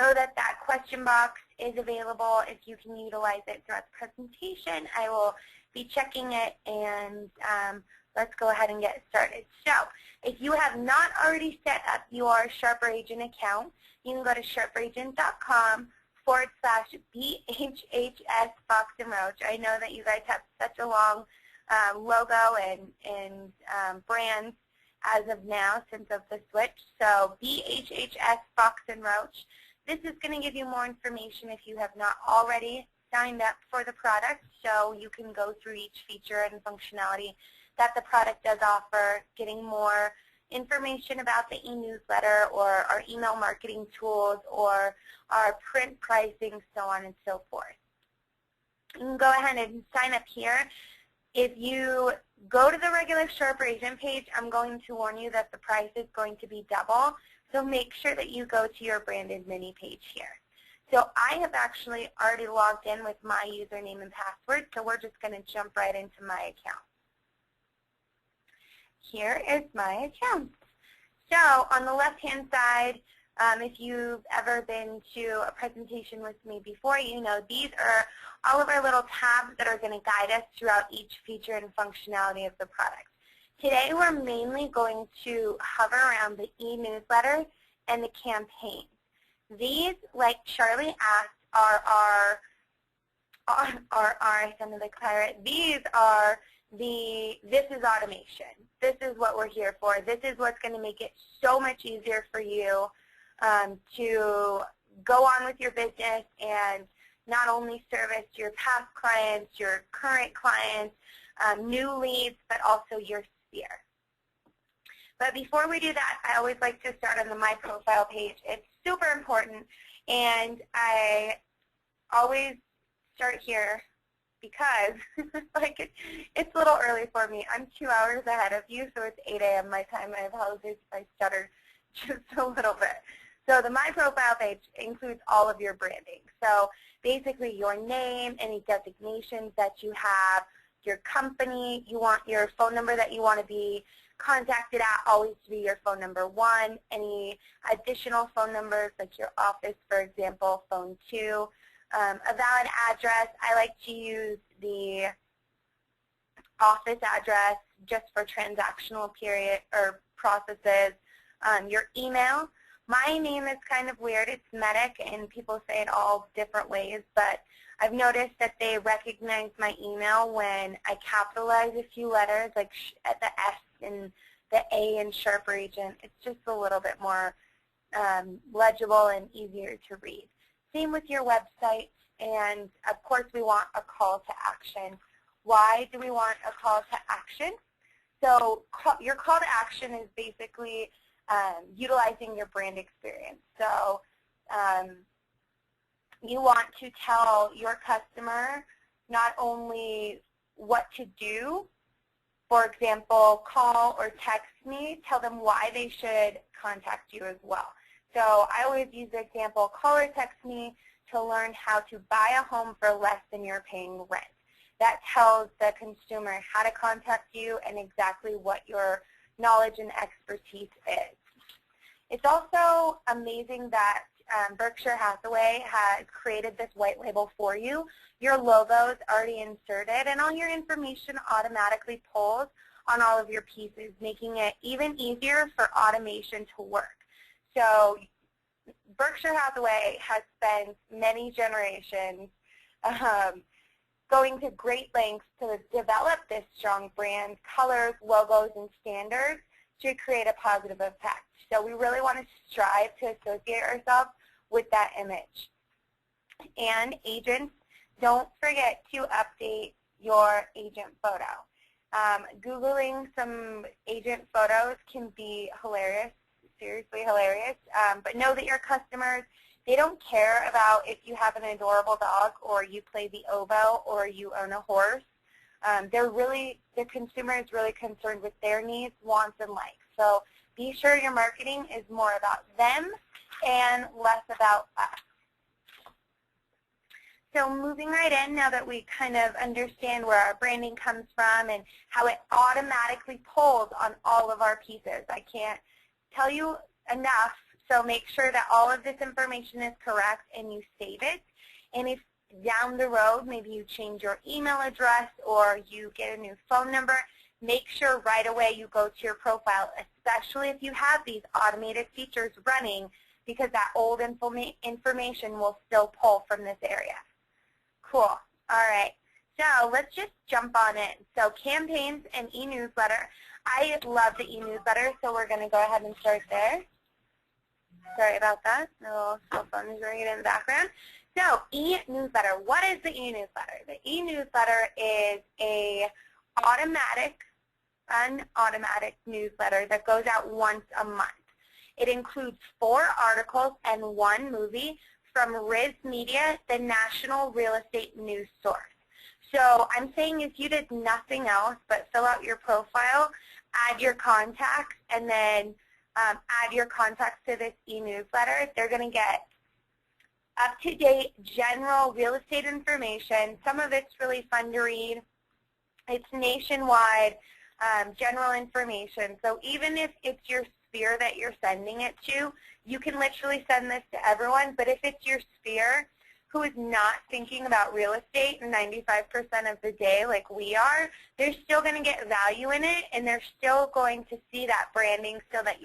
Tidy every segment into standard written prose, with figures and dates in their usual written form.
Know that that question box is available. If you can utilize it throughout the presentation, I will be checking it, and let's go ahead and get started. So if you have not already set up your SharperAgent account, you can go to sharperagent.com/BHHS Fox and Roach. I know that you guys have such a long logo and brands as of now since of the switch. So BHHS Fox and Roach. This is going to give you more information if you have not already signed up for the product, so you can go through each feature and functionality that the product does offer, getting more information about the e-newsletter or our email marketing tools or our print pricing, so on and so forth. You can go ahead and sign up here. If you go to the regular SharperAgent page, I'm going to warn you that the price is going to be double, so make sure that you go to your branded mini page here. So I have actually already logged in with my username and password, so we're just going to jump right into my account. Here is my account. So on the left-hand side, if you've ever been to a presentation with me before, you know these are all of our little tabs that are going to guide us throughout each feature and functionality of the product. Today we're mainly going to hover around the e-newsletter and the campaign. These, like Charlie asked, I sounded like pirate. These are this is automation. This is what we're here for. This is what's going to make it so much easier for you to go on with your business and not only service your past clients, your current clients, new leads, but also your sphere. But before we do that, I always like to start on the My Profile page. It's super important, and I always start here because it's a little early for me. I'm 2 hours ahead of you, so it's 8 a.m. my time. I apologize if I stutter just a little bit. So the My Profile page includes all of your branding. So basically your name, any designations that you have, your company, you want your phone number that you want to be contacted at always to be your phone number 1, any additional phone numbers like your office, for example, phone 2, a valid address. I like to use the office address just for transactional period or processes. Your email. My name is kind of weird. It's Medic, and people say it all different ways, but I've noticed that they recognize my email when I capitalize a few letters, like at the S and the A in SharperAgent. It's just a little bit more legible and easier to read. Same with your website, and of course we want a call to action. Why do we want a call to action? So your call to action is basically utilizing your brand experience. So you want to tell your customer not only what to do, for example, call or text me, tell them why they should contact you as well. So I always use the example, call or text me to learn how to buy a home for less than you're paying rent. That tells the consumer how to contact you and exactly what your knowledge and expertise is. It's also amazing that Berkshire Hathaway has created this white label for you. Your logo is already inserted, and all your information automatically pulls on all of your pieces, making it even easier for automation to work. So Berkshire Hathaway has spent many generations going to great lengths to develop this strong brand, colors, logos, and standards to create a positive effect. So we really want to strive to associate ourselves with that image. And agents, don't forget to update your agent photo. Googling some agent photos can be hilarious, seriously hilarious, but know that your customers, they don't care about if you have an adorable dog or you play the oboe or you own a horse. The consumer is really concerned with their needs, wants, and likes. So be sure your marketing is more about them and less about us. So moving right in, now that we kind of understand where our branding comes from and how it automatically pulls on all of our pieces. I can't tell you enough So make sure that all of this information is correct and you save it. And if down the road, maybe you change your email address or you get a new phone number, make sure right away you go to your profile, especially if you have these automated features running, because that old information will still pull from this area. Cool. All right. So let's just jump on in. So campaigns and e-newsletter. I love the e-newsletter, so we're going to go ahead and start there. Sorry about that. My little cell phone is ringing in the background. So e-newsletter. What is the e-newsletter? The e-newsletter is a unautomatic newsletter that goes out once a month. It includes 4 articles and 1 movie from Riz Media, the national real estate news source. So I'm saying if you did nothing else but fill out your profile, add your contacts, and then add your contacts to this e-newsletter, they're going to get up-to-date general real estate information. Some of it's really fun to read. It's nationwide general information. So even if it's your sphere that you're sending it to, you can literally send this to everyone. But if it's your sphere who is not thinking about real estate 95% of the day like we are, they're still going to get value in it, and they're still going to see that branding so that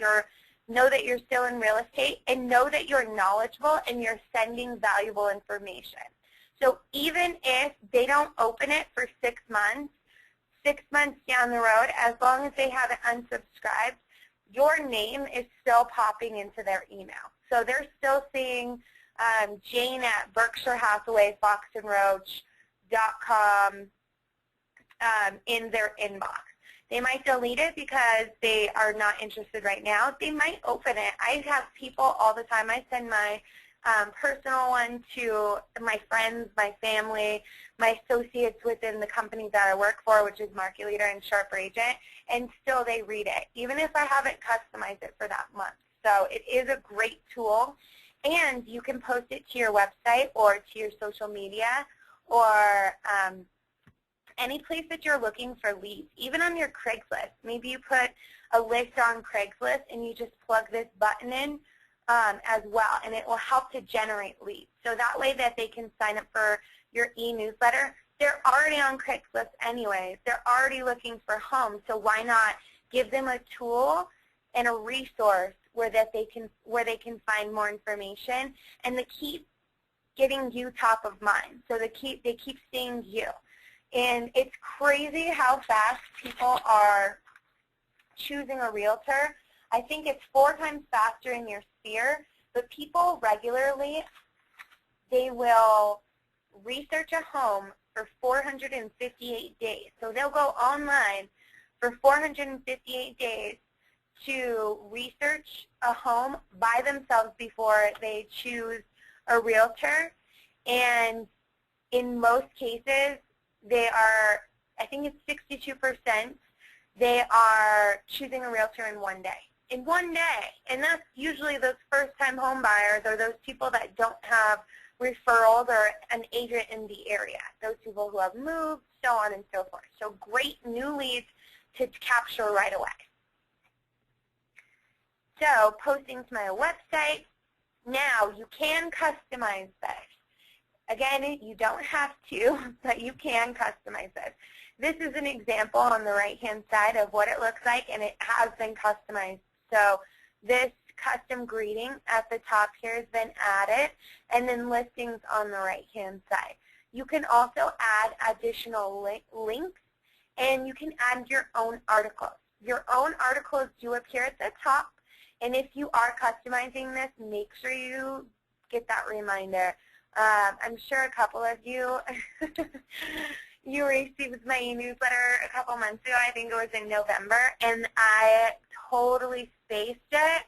know that you're still in real estate and know that you're knowledgeable and you're sending valuable information. So even if they don't open it for 6 months, 6 months down the road, as long as they haven't unsubscribed, your name is still popping into their email. So they're still seeing Jane at Berkshire Hathaway foxandroach.com in their inbox. They might delete it because they are not interested right now. They might open it. I have people all the time. I send my personal one to my friends, my family, my associates within the company that I work for, which is Market Leader and SharperAgent, and still they read it, even if I haven't customized it for that month. So it is a great tool, and you can post it to your website or to your social media or any place that you're looking for leads, even on your Craigslist. Maybe you put a list on Craigslist and you just plug this button in as well, and it will help to generate leads. So that way that they can sign up for your e-newsletter. They're already on Craigslist anyways. They're already looking for homes, so why not give them a tool and a resource where they can find more information, and they keep getting you top of mind. So they keep seeing you. And it's crazy how fast people are choosing a realtor. I think it's 4 times faster in your sphere, but people regularly, they will research a home for 458 days. So they'll go online for 458 days to research a home by themselves before they choose a realtor. And in most cases, they are, I think it's 62%, they are choosing a realtor in 1 day. In 1 day. And that's usually those first-time home buyers or those people that don't have referrals or an agent in the area, those people who have moved, so on and so forth. So great new leads to capture right away. So posting to my website. Now you can customize this. Again, you don't have to, but you can customize this. This is an example on the right-hand side of what it looks like, and it has been customized. So this custom greeting at the top here has been added, and then listings on the right-hand side. You can also add additional links, and you can add your own articles. Your own articles do appear at the top, and if you are customizing this, make sure you get that reminder. I'm sure a couple of you, you received my e-newsletter a couple months ago. I think it was in November, and I totally spaced it,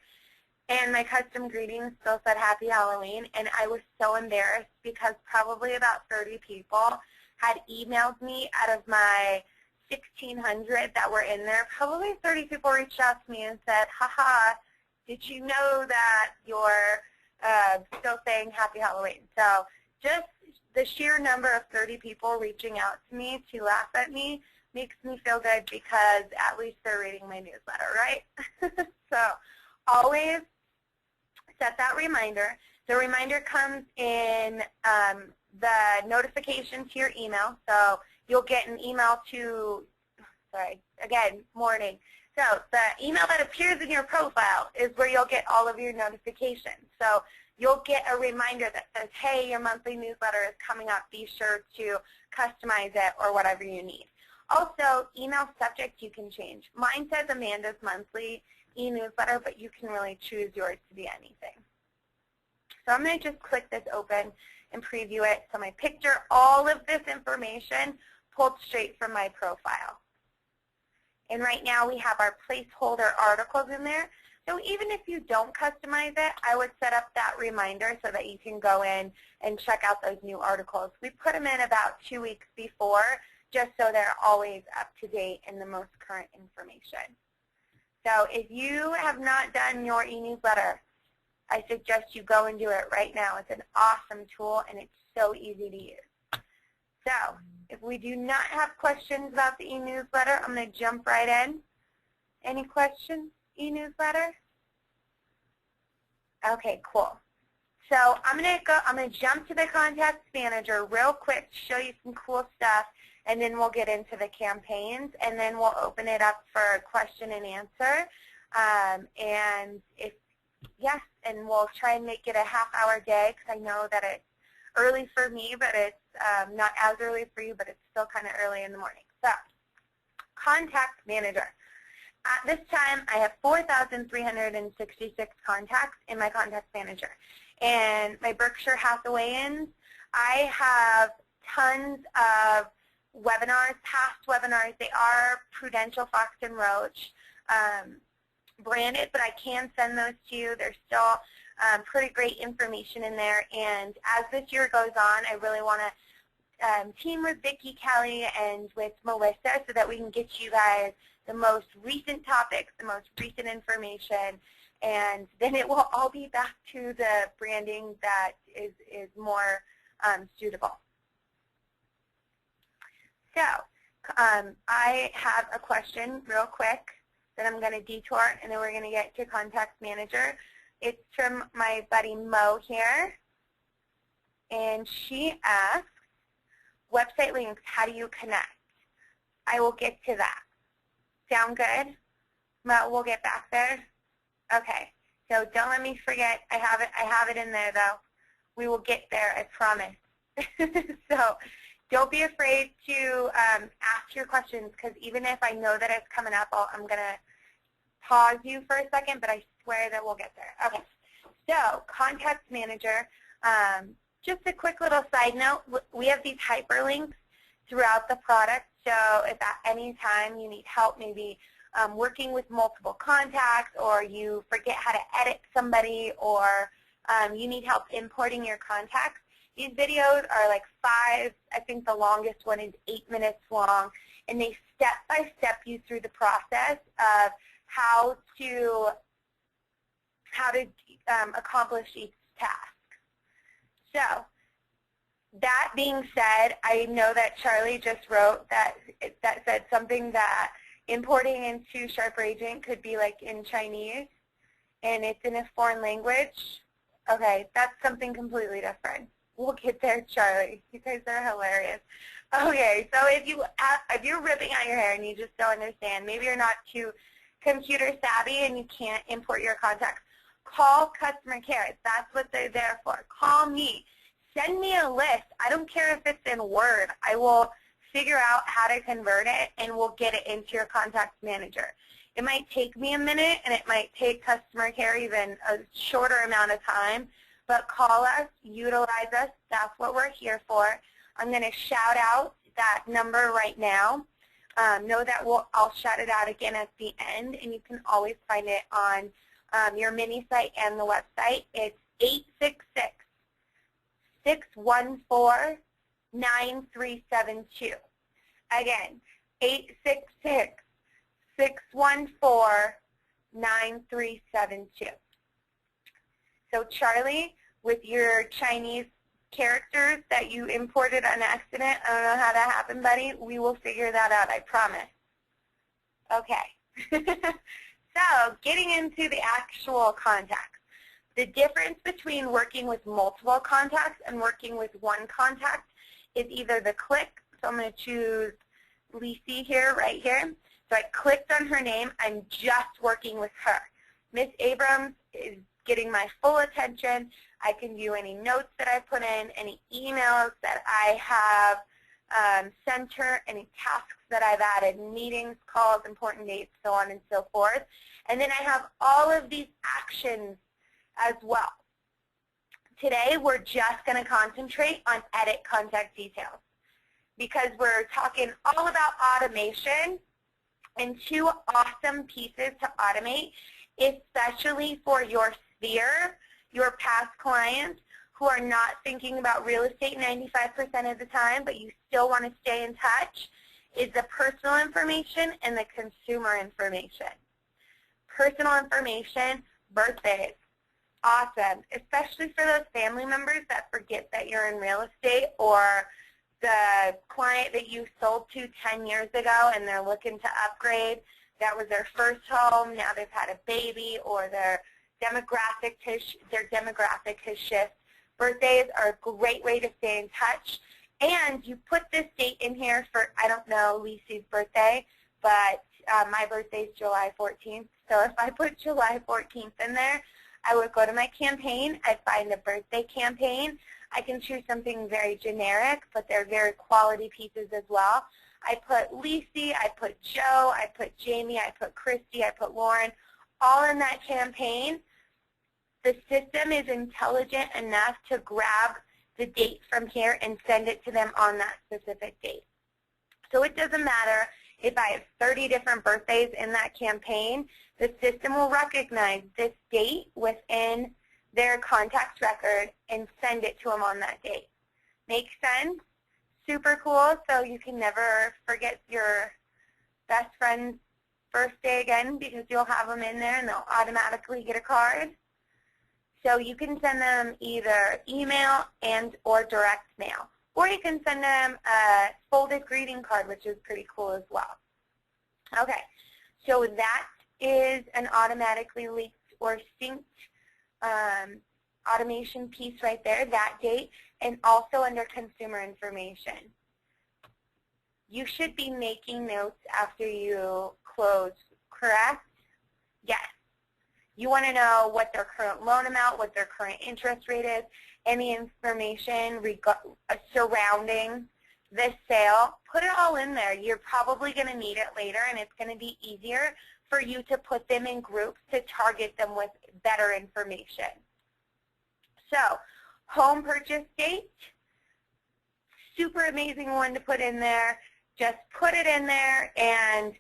and my custom greetings still said Happy Halloween, and I was so embarrassed because probably about 30 people had emailed me out of my 1,600 that were in there. Probably 30 people reached out to me and said, haha, did you know that you're still saying Happy Halloween? So just the sheer number of 30 people reaching out to me to laugh at me makes me feel good because at least they're reading my newsletter, right? So always set that reminder. The reminder comes in the notification to your email. So you'll get an email to, morning. So the email that appears in your profile is where you'll get all of your notifications. So you'll get a reminder that says, hey, your monthly newsletter is coming up. Be sure to customize it or whatever you need. Also, email subject you can change. Mine says Amanda's monthly e-newsletter, but you can really choose yours to be anything. So I'm going to just click this open and preview it. So my picture, all of this information pulled straight from my profile. And right now we have our placeholder articles in there. So even if you don't customize it, I would set up that reminder so that you can go in and check out those new articles. We put them in about 2 weeks before, just so they're always up to date and the most current information. So if you have not done your e-newsletter, I suggest you go and do it right now. It's an awesome tool and it's so easy to use. So if we do not have questions about the e-newsletter, I'm going to jump right in. Any questions, e-newsletter? Okay, cool. So I'm going to jump to the Contacts Manager real quick to show you some cool stuff, and then we'll get into the campaigns, and then we'll open it up for question and answer. And we'll try and make it a half-hour day because I know that it's early for me, but it's not as early for you, but it's still kind of early in the morning. So, Contacts Manager. At this time, I have 4,366 contacts in my Contacts Manager. And my Berkshire Hathawayans, I have tons of webinars, past webinars. They are Prudential, Fox & Roach branded, but I can send those to you. There's still pretty great information in there. And as this year goes on, I really want to team with Vicki, Kelly, and with Melissa so that we can get you guys the most recent topics, the most recent information, and then it will all be back to the branding that is more suitable. So I have a question real quick that I'm going to detour, and then we're going to get to Contacts Manager. It's from my buddy Mo here, and she asks, website links, how do you connect? I will get to that. Sound good? Mo, we'll get back there. Okay, so don't let me forget. I have it in there, though. We will get there, I promise. So don't be afraid to ask your questions, because even if I know that it's coming up, I'm going to pause you for a second, but I swear that we'll get there. Okay, so Contacts Manager. Just a quick little side note, we have these hyperlinks throughout the product, so if at any time you need help maybe working with multiple contacts, or you forget how to edit somebody, or you need help importing your contacts, these videos are like 5, I think the longest one is 8 minutes long, and they step-by-step you through the process of how to accomplish each task. So that being said, I know that Charlie just wrote that said something that importing into SharperAgent could be like in Chinese, and it's in a foreign language. Okay, that's something completely different. We'll get there, Charlie. You guys are hilarious. Okay, so if you're ripping out your hair and you just don't understand, maybe you're not too computer savvy and you can't import your contacts, call customer care. That's what they're there for. Call me. Send me a list. I don't care if it's in Word. I will figure out how to convert it, and we'll get it into your Contacts Manager. It might take me a minute, and it might take customer care even a shorter amount of time, but call us, utilize us. That's what we're here for. I'm going to shout out that number right now. Know that I'll shout it out again at the end, and you can always find it on your mini site and the website. It's 866-614-9372. Again, 866-614-9372. So Charlie, with your Chinese characters that you imported on accident, I don't know how that happened, buddy. We will figure that out, I promise. Okay. So getting into the actual contacts. The difference between working with multiple contacts and working with one contact is either the click. So I'm going to choose Lacey here, right here. So I clicked on her name. I'm just working with her. Miss Abrams is getting my full attention. I can view any notes that I put in, any emails that I have sent her, any tasks that I've added, meetings, calls, important dates, so on and so forth. And then I have all of these actions as well. Today, we're just going to concentrate on edit contact details because we're talking all about automation and two awesome pieces to automate, especially for your sphere, your past clients who are not thinking about real estate 95% of the time, but you still want to stay in touch, is the personal information and the consumer information. Personal information, birthdays, awesome, especially for those family members that forget that you're in real estate, or the client that you sold to 10 years ago and they're looking to upgrade. That was their first home, now they've had a baby, or their demographic has shifted. Birthdays are a great way to stay in touch. And you put this date in here for, I don't know Lacey's birthday, but my birthday is July 14th. So if I put July 14th in there, I would go to my campaign. I'd find a birthday campaign. I can choose something very generic, but they're very quality pieces as well. I put Lacey, I put Joe, I put Jamie, I put Christy, I put Lauren, all in that campaign. The system is intelligent enough to grab the date from here and send it to them on that specific date. So it doesn't matter if I have 30 different birthdays in that campaign, the system will recognize this date within their contacts record and send it to them on that date. Make sense? Super cool, so you can never forget your best friend's birthday again because you'll have them in there and they'll automatically get a card. So you can send them either email and or direct mail. Or you can send them a folded greeting card, which is pretty cool as well. Okay, so that is an automatically linked or synced automation piece right there, that date, and also under consumer information. You should be making notes after you close, correct? Yes. You want to know what their current loan amount, what their current interest rate is, any information surrounding this sale. Put it all in there. You're probably going to need it later, and it's going to be easier for you to put them in groups to target them with better information. So, home purchase date, super amazing one to put in there. Just put it in there and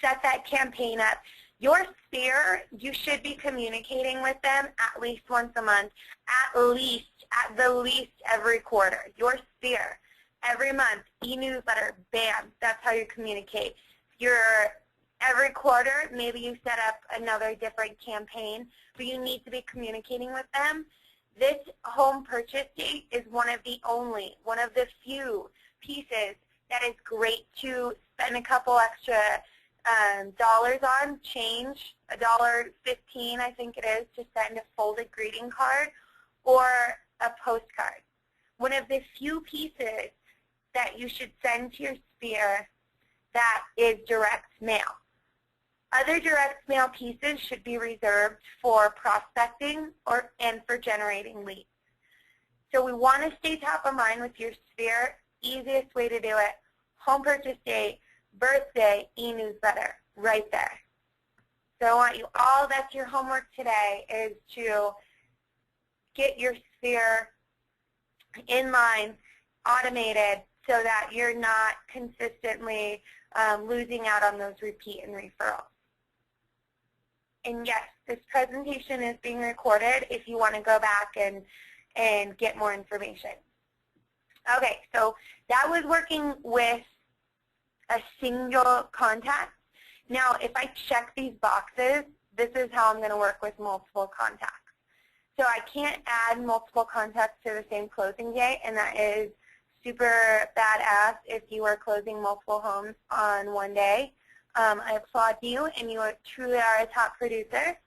set that campaign up. Your sphere, you should be communicating with them at least once a month, at the least every quarter. Your sphere, every month, e-newsletter, bam, that's how you communicate. Every quarter, maybe you set up another different campaign, but you need to be communicating with them. This home purchase date is one of the few pieces that is great to spend a couple extra dollars on, change, $1.15 I think it is, to send a folded greeting card or a postcard. One of the few pieces that you should send to your sphere that is direct mail. Other direct mail pieces should be reserved for prospecting and for generating leads. So we want to stay top of mind with your sphere. Easiest way to do it, home purchase date, birthday, e-newsletter, right there. So I want you all, that's your homework today, is to get your sphere in line, automated, so that you're not consistently losing out on those repeat and referrals. And yes, this presentation is being recorded if you want to go back and get more information. Okay, so that was working with a single contact. Now, if I check these boxes, this is how I'm going to work with multiple contacts. So I can't add multiple contacts to the same closing day, and that is super badass if you are closing multiple homes on one day. I applaud you, and you truly are a top producer.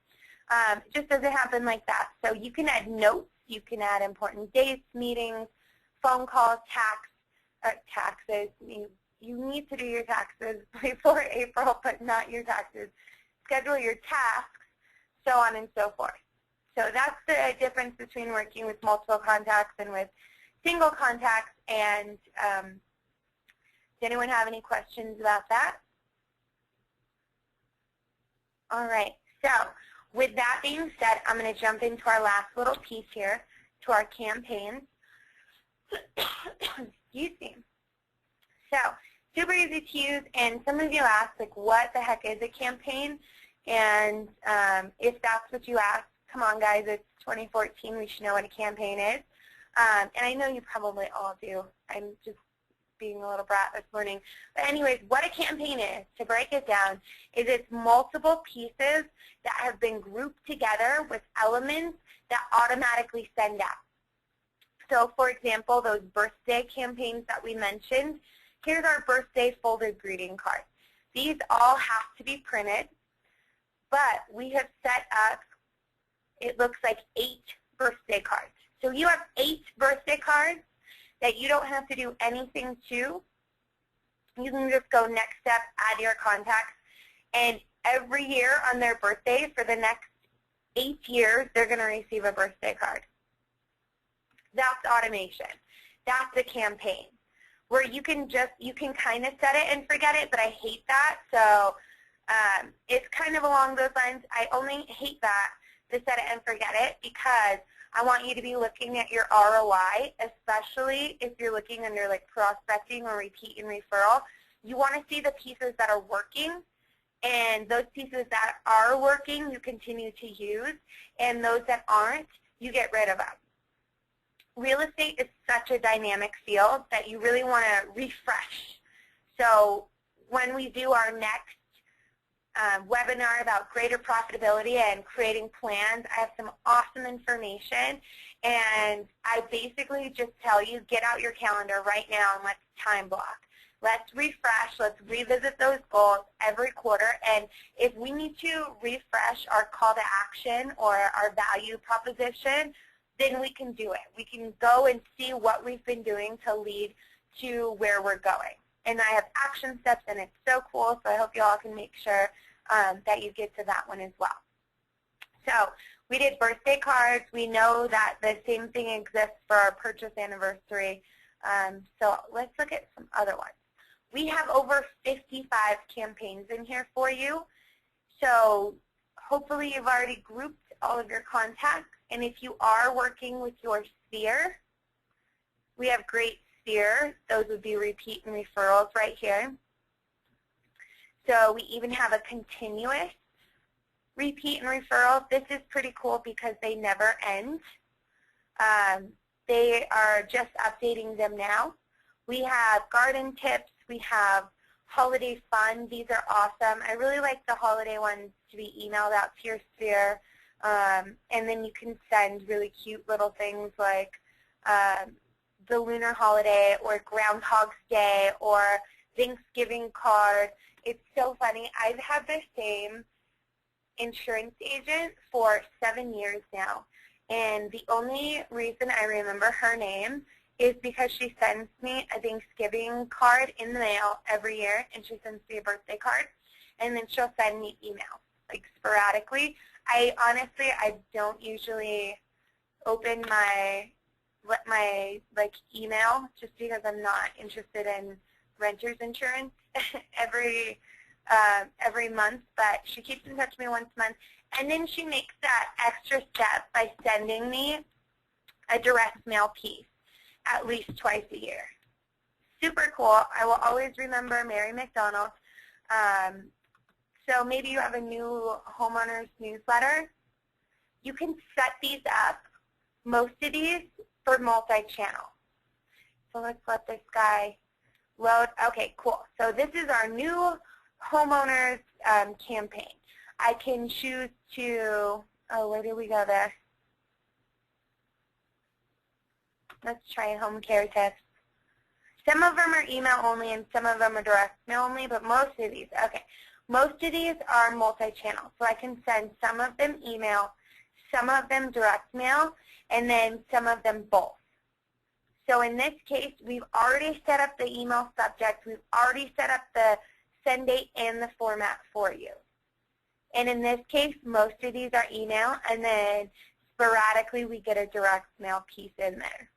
It just doesn't happen like that. So you can add notes. You can add important dates, meetings, phone calls, taxes. You need to do your taxes before April, but not your taxes. Schedule your tasks, so on and so forth. So that's the difference between working with multiple contacts and with single contacts. And does anyone have any questions about that? All right. So with that being said, I'm going to jump into our last little piece here, to our campaigns. Excuse me. So super easy to use, and some of you asked, like, what the heck is a campaign? And if that's what you asked, come on, guys, it's 2014. We should know what a campaign is. And I know you probably all do. I'm just being a little brat this morning. But anyways, what a campaign is, to break it down, is it's multiple pieces that have been grouped together with elements that automatically send out. So for example, those birthday campaigns that we mentioned, here's our birthday folded greeting card. These all have to be printed, but we have set up, it looks like 8 birthday cards. So you have 8 birthday cards that you don't have to do anything to. You can just go next step, add your contacts, and every year on their birthday for the next 8 years, they're going to receive a birthday card. That's automation. That's a campaign where you can kind of set it and forget it, but I hate that. So it's kind of along those lines. I only hate that, to set it and forget it, because I want you to be looking at your ROI, especially if you're looking under like prospecting or repeat and referral. You want to see the pieces that are working, and those pieces that are working you continue to use, and those that aren't, you get rid of them. Real estate is such a dynamic field that you really want to refresh. So when we do our next webinar about greater profitability and creating plans, I have some awesome information, and I basically just tell you, get out your calendar right now and let's time block. Let's refresh, let's revisit those goals every quarter, and if we need to refresh our call to action or our value proposition, then we can do it. We can go and see what we've been doing to lead to where we're going. And I have action steps, and it's so cool, so I hope you all can make sure that you get to that one as well. So we did birthday cards. We know that the same thing exists for our purchase anniversary. So let's look at some other ones. We have over 55 campaigns in here for you. So hopefully you've already grouped all of your contacts. And if you are working with your sphere, we have great sphere. Those would be repeat and referrals right here. So we even have a continuous repeat and referral. This is pretty cool because they never end. They are just updating them now. We have garden tips. We have holiday fun. These are awesome. I really like the holiday ones to be emailed out to your sphere. And then you can send really cute little things like the lunar holiday or Groundhog's Day or Thanksgiving card. It's so funny. I've had the same insurance agent for 7 years now. And the only reason I remember her name is because she sends me a Thanksgiving card in the mail every year, and she sends me a birthday card, and then she'll send me emails, like sporadically. I don't usually open my email just because I'm not interested in renter's insurance every month, but she keeps in touch with me once a month, and then she makes that extra step by sending me a direct mail piece at least twice a year. Super cool. I will always remember Mary McDonald. So maybe you have a new homeowners newsletter. You can set these up, most of these, for multi-channel. So let's let this guy load. Okay, cool. So this is our new homeowners campaign. I can choose to, where did we go there? Let's try home care tips. Some of them are email only and some of them are direct mail only, but most of these, okay. Most of these are multi-channel, so I can send some of them email, some of them direct mail, and then some of them both. So in this case, we've already set up the email subject. We've already set up the send date and the format for you. And in this case, most of these are email, and then sporadically we get a direct mail piece in there.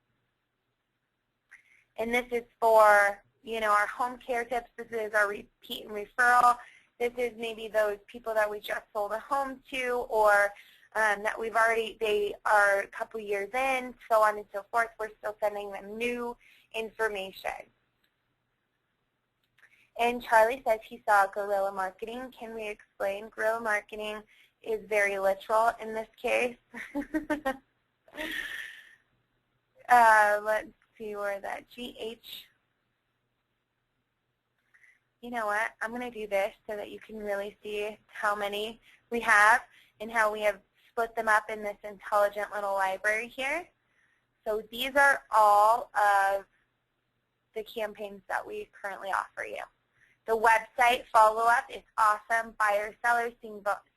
And this is for, you know, our home care tips. This is our repeat and referral. This is maybe those people that we just sold a home to, or that we've already, they are a couple years in, so on and so forth. We're still sending them new information. And Charlie says he saw guerrilla marketing. Can we explain? Guerrilla marketing is very literal in this case. Let's see where that GH. You know what? I'm going to do this so that you can really see how many we have and how we have split them up in this intelligent little library here. So these are all of the campaigns that we currently offer you. The website follow-up is awesome. Buyers, sellers,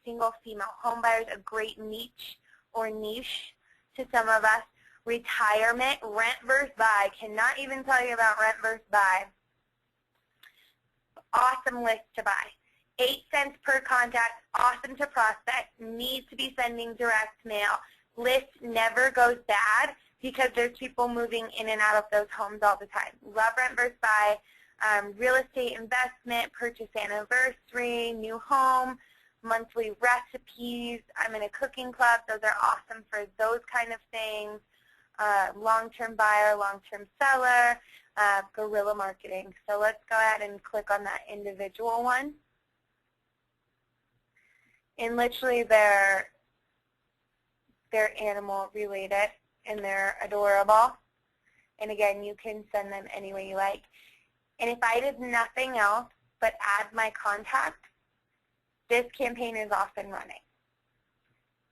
single female home buyers, a great niche or niche to some of us. Retirement, rent versus buy. Cannot even tell you about rent versus buy. Awesome list to buy. 8 cents per contact, awesome to prospect, needs to be sending direct mail. List never goes bad because there's people moving in and out of those homes all the time. Love rent versus buy, real estate investment, purchase anniversary, new home, monthly recipes. I'm in a cooking club. Those are awesome for those kind of things. Long-term buyer, long-term seller, guerrilla marketing. So let's go ahead and click on that individual one. And literally they're animal related and they're adorable. And again, you can send them any way you like. And if I did nothing else but add my contact, this campaign is off and running.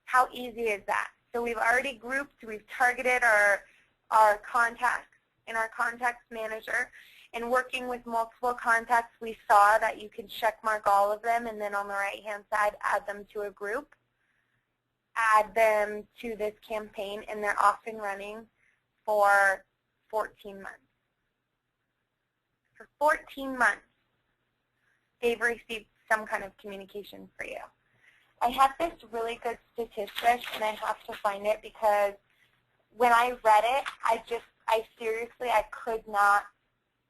How easy is that? So we've already grouped, we've targeted our contacts in our contacts manager. And working with multiple contacts, we saw that you can check mark all of them and then on the right-hand side, add them to a group, add them to this campaign, and they're off and running for 14 months. For 14 months, they've received some kind of communication for you. I have this really good statistic, and I have to find it because when I read it, I seriously could not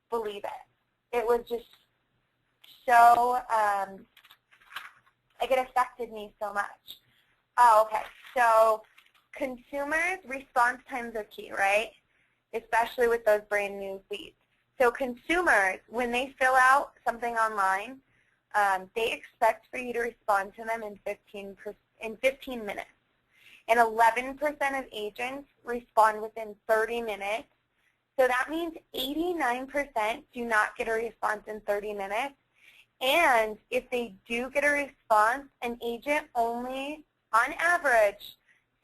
believe it. It was just so, it affected me so much. Oh, okay. So consumers' response times are key, right? Especially with those brand new leads. So consumers, when they fill out something online, they expect for you to respond to them in 15 minutes. And 11% of agents respond within 30 minutes. So that means 89% do not get a response in 30 minutes. And if they do get a response, an agent only, on average,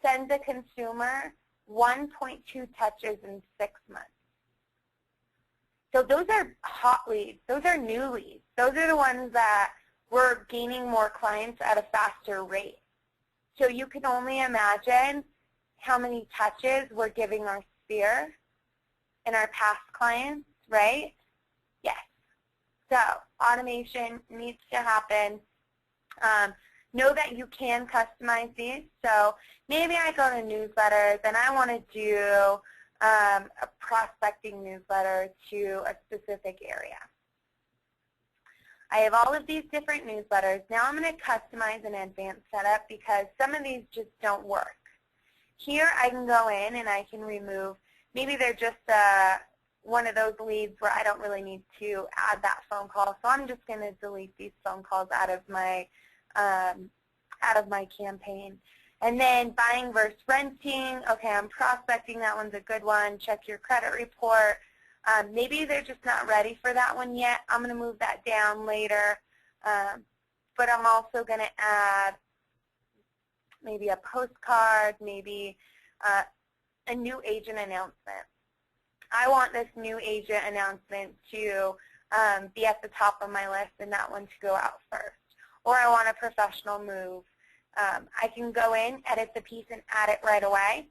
sends a consumer 1.2 touches in 6 months. So those are hot leads. Those are new leads. Those are the ones that we're gaining more clients at a faster rate. So you can only imagine how many touches we're giving our sphere and our past clients, right? Yes. So automation needs to happen. Know that you can customize these. So maybe I go to newsletters and I want to do a prospecting newsletter to a specific area. I have all of these different newsletters. Now I'm going to customize an advanced setup because some of these just don't work. Here I can go in and I can remove, maybe they're just one of those leads where I don't really need to add that phone call. So I'm just going to delete these phone calls out of my campaign. And then buying versus renting. Okay, I'm prospecting. That one's a good one. Check your credit report. Maybe they're just not ready for that one yet. I'm going to move that down later. But I'm also going to add maybe a postcard, maybe a new agent announcement. I want this new agent announcement to be at the top of my list and that one to go out first. or I want a professional move. I can go in, edit the piece, and add it right away.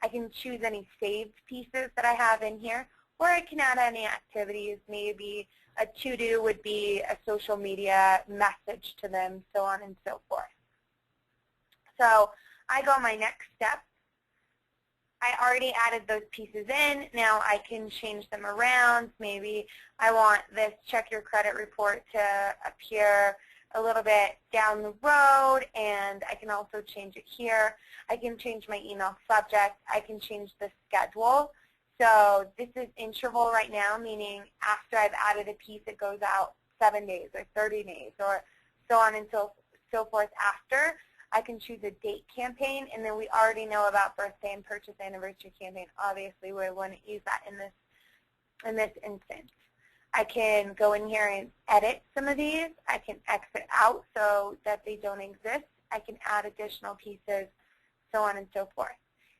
I can choose any saved pieces that I have in here, or I can add any activities. Maybe a to-do would be a social media message to them, so on and so forth. So I go my next step. I already added those pieces in. Now I can change them around. Maybe I want this check your credit report to appear a little bit down the road, and I can also change it here. I can change my email subject. I can change the schedule. So this is interval right now, meaning after I've added a piece, it goes out 7 days or 30 days or so on and so forth after. I can choose a date campaign, and then we already know about birthday and purchase anniversary campaign. Obviously, we wouldn't use that in this instance. I can go in here and edit some of these. I can exit out so that they don't exist. I can add additional pieces, so on and so forth.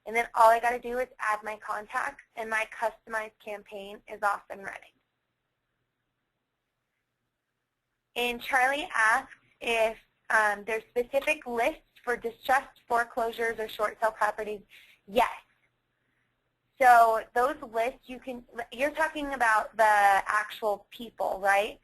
And then all I got to do is add my contacts, and my customized campaign is off and running. And Charlie asks if there's specific lists for distressed foreclosures or short sale properties. Yes. So those lists, you're talking about the actual people, right?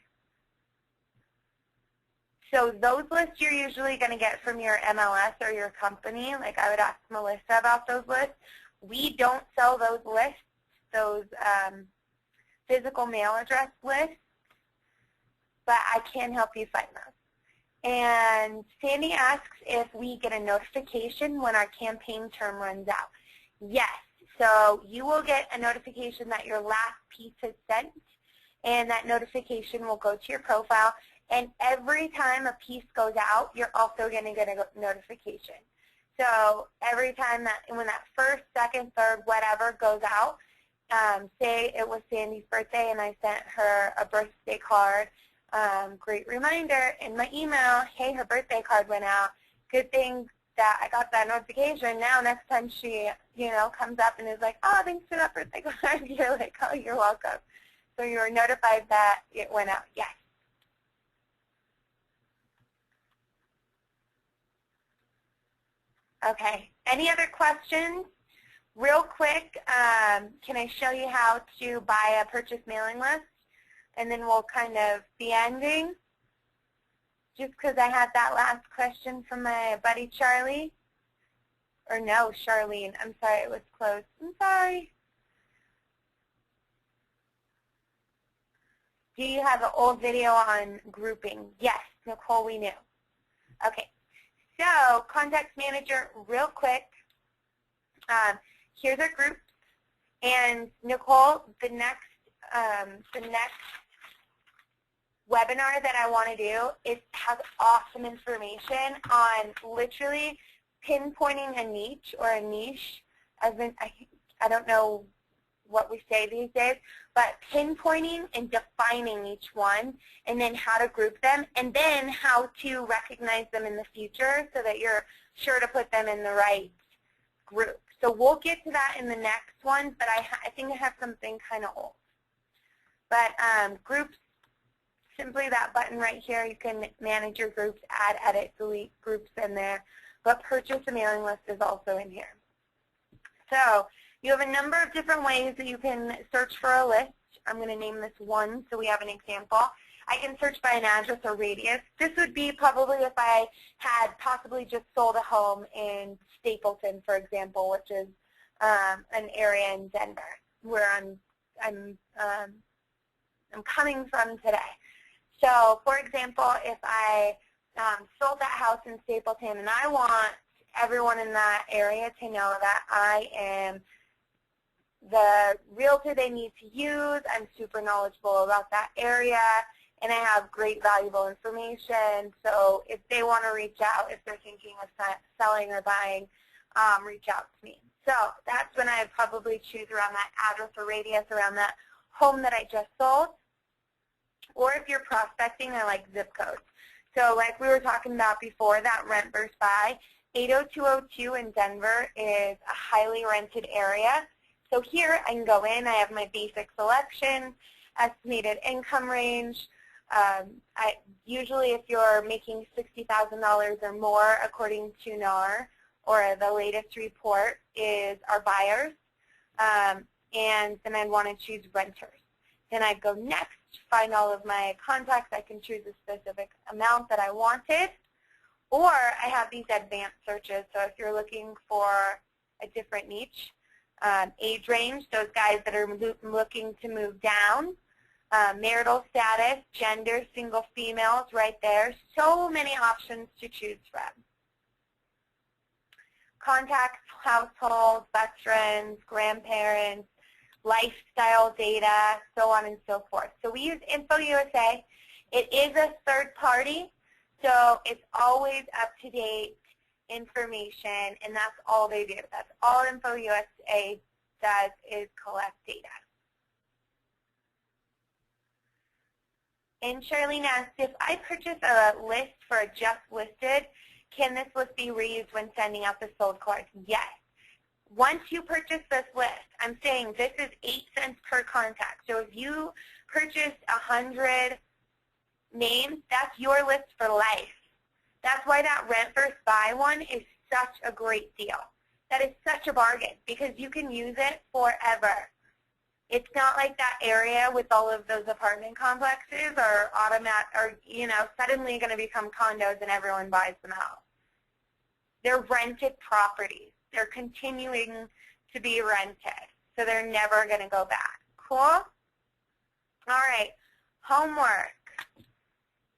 So those lists you're usually going to get from your MLS or your company. Like I would ask Melissa about those lists. We don't sell those lists, those physical mail address lists, but I can help you find those. And Sandy asks if we get a notification when our campaign term runs out. Yes. So you will get a notification that your last piece is sent, and that notification will go to your profile. And every time a piece goes out, you're also going to get a notification. So every time when that first, second, third, whatever goes out, say it was Sandy's birthday and I sent her a birthday card, great reminder in my email, hey, her birthday card went out. Good thing that I got that notification. Now next time she, comes up and is like, oh, thanks for that birthday card, you're like, oh, you're welcome. So you were notified that it went out. Yes. Okay. Any other questions? Real quick, can I show you how to buy a purchase mailing list? And then we'll kind of be ending. Just because I had that last question from my buddy Charlie. Or no, Charlene. I'm sorry, it was closed. I'm sorry. Do you have an old video on grouping? Yes, Nicole, we knew. Okay. So, Contacts Manager, real quick. Here's our groups. And Nicole, the next webinar that I want to do has awesome information on literally pinpointing a niche or a niche. I don't know what we say these days, but pinpointing and defining each one, and then how to group them, and then how to recognize them in the future so that you're sure to put them in the right group. So we'll get to that in the next one, but I think I have something kind of old. But groups, simply that button right here, you can manage your groups, add, edit, delete groups in there. But purchase a mailing list is also in here. So you have a number of different ways that you can search for a list. I'm going to name this one so we have an example. I can search by an address or radius. This would be probably if I had possibly just sold a home in Stapleton, for example, which is an area in Denver where I'm coming from today. So, for example, if I sold that house in Stapleton and I want everyone in that area to know that I am the realtor they need to use, I'm super knowledgeable about that area, and I have great valuable information. So if they want to reach out, if they're thinking of selling or buying, reach out to me. So that's when I would probably choose around that address or radius around that home that I just sold. Or if you're prospecting, I like zip codes. So like we were talking about before, that rent versus buy, 80202 in Denver is a highly rented area. So here I can go in, I have my basic selection, estimated income range, Usually if you're making $60,000 or more, according to NAR, or the latest report, is our buyers. And then I'd want to choose renters. Then I'd go next, find all of my contacts. I can choose a specific amount that I wanted. Or I have these advanced searches. So if you're looking for a different niche, age range, those guys that are looking to move down, marital status, gender, single females, right there. So many options to choose from. Contacts, households, best friends, grandparents, lifestyle data, so on and so forth. So we use InfoUSA. It is a third party, so it's always up-to-date information, and that's all they do. That's all InfoUSA does, is collect data. And Charlene asked, if I purchase a list for a just listed, can this list be reused when sending out the sold cards? Yes. Once you purchase this list, I'm saying this is 8 cents per contact. So if you purchase 100 names, that's your list for life. That's why that rent versus buy one is such a great deal. That is such a bargain because you can use it forever. It's not like that area with all of those apartment complexes are suddenly going to become condos and everyone buys them out. They're rented properties. They're continuing to be rented, so they're never going to go back. Cool? All right, homework.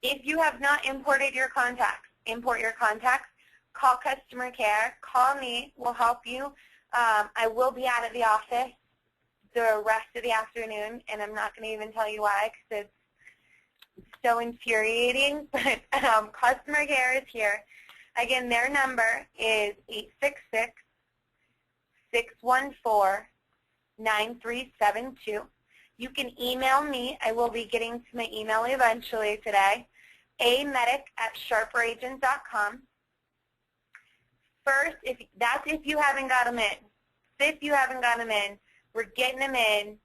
If you have not imported your contacts, import your contacts, call customer care, call me, we'll help you. I will be out of the office the rest of the afternoon, and I'm not going to even tell you why because it's so infuriating, but customer care is here. Again, their number is 866-614-9372. You can email me. I will be getting to my email eventually today, amedic@sharperagent.com. First, that's if you haven't got them in. If you haven't got them in, we're getting them in.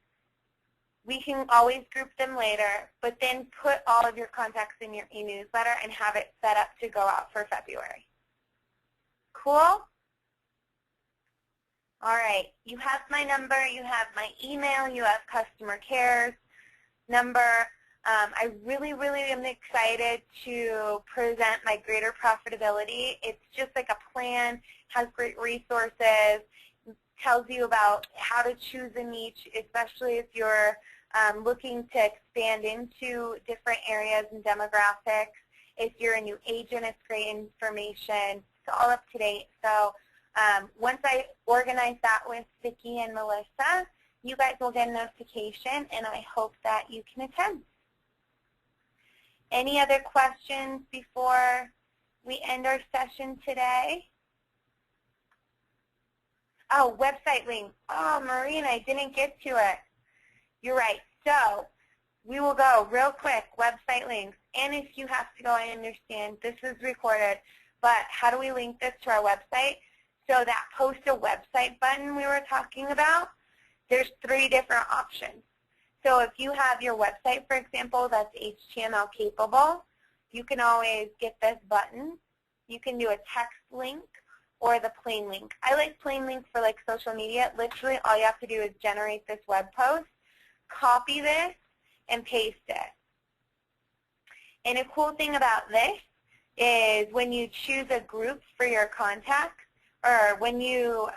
We can always group them later, but then put all of your contacts in your e-newsletter and have it set up to go out for February. Cool? All right. You have my number. You have my email. You have customer care's number. I really, really am excited to present my greater profitability. It's just like a plan, has great resources, tells you about how to choose a niche, especially if you're looking to expand into different areas and demographics. If you're a new agent, it's great information. It's all up to date. So once I organize that with Vicki and Melissa, you guys will get a notification, and I hope that you can attend. Any other questions before we end our session today? Oh, website link. Oh, Maureen, I didn't get to it. You're right. So we will go real quick, website links. And if you have to go, I understand this is recorded. But how do we link this to our website? So that post a website button we were talking about, there's 3 different options. So if you have your website, for example, that's HTML capable, you can always get this button. You can do a text link or the plain link. I like plain link for like social media. Literally all you have to do is generate this web post, copy this, and paste it. And a cool thing about this is when you choose a group for your contacts, or when you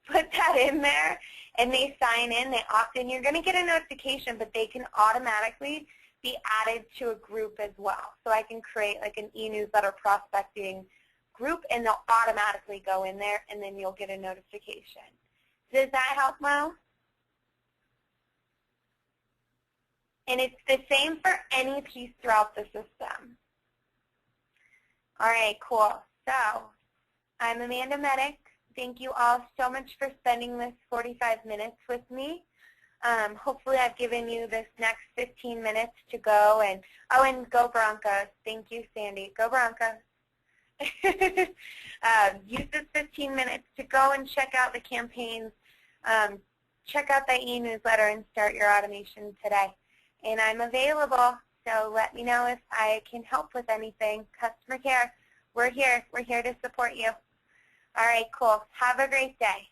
put that in there and they sign in, they opt in, you're going to get a notification, but they can automatically be added to a group as well. So I can create like an e-newsletter prospecting group, and they'll automatically go in there, and then you'll get a notification. Does that help, Mo? And it's the same for any piece throughout the system. All right, cool. So I'm Amanda Medic. Thank you all so much for spending this 45 minutes with me. Hopefully I've given you this next 15 minutes to go. And go Broncos. Thank you, Sandy. Go Broncos. Use this 15 minutes to go and check out the campaigns, check out the e-newsletter, and start your automation today. And I'm available. So let me know if I can help with anything. Customer care, we're here. We're here to support you. All right, cool. Have a great day.